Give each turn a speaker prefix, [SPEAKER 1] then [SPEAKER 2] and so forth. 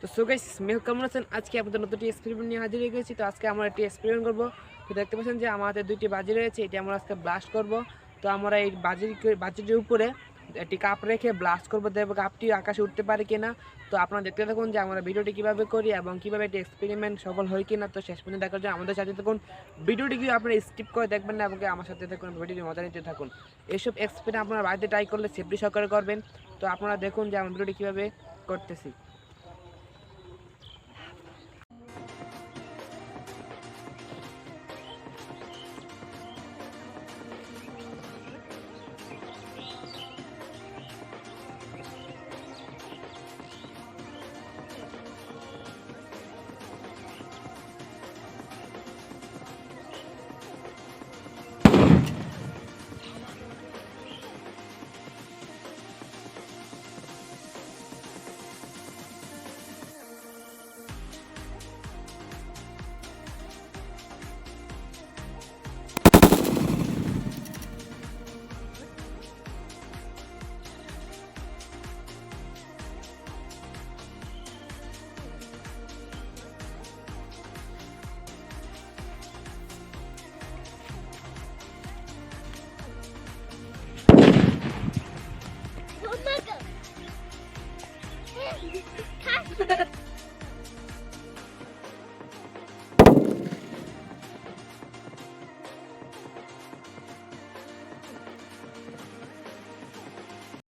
[SPEAKER 1] তো so guys mail কেমন আছেন? আজকে আপনাদের নতুন একটি এক্সপেরিমেন্ট নিয়ে হাজির হয়ে গেছি। তো আজকে আমরা একটি এক্সপেরিমেন্ট করব। তো দেখতে পাচ্ছেন যে আমার হাতে দুইটি বাজি রয়েছে, এটি আমরা আজকে ব্লাস্ট করব। তো আমরা এই বাজিটির উপরে একটি কাপ রেখে ব্লাস্ট করব, দেখব কাপটি আকাশে উঠতে পারে কিনা। তো আপনারা দেখতে থাকুন যে আমরা ভিডিওটি কীভাবে করি এবং কীভাবে একটি এক্সপেরিমেন্ট সফল হয় কিনা। তো শেষ পর্যন্ত দেখার জন্য আমাদের সাথে থাকুন, ভিডিওটি কি আপনারা স্কিপ করে দেখবেন না এবং আমার সাথে থাকুন, ভিডিওটি মজা নিতে থাকুন। এইসব এক্সপেরিমেন্ট আপনারা বাড়িতে ট্রাই করলে সেফটি সহকারে করবেন। তো আপনারা দেখুন যে আমরা ভিডিওটি কীভাবে করতেছি।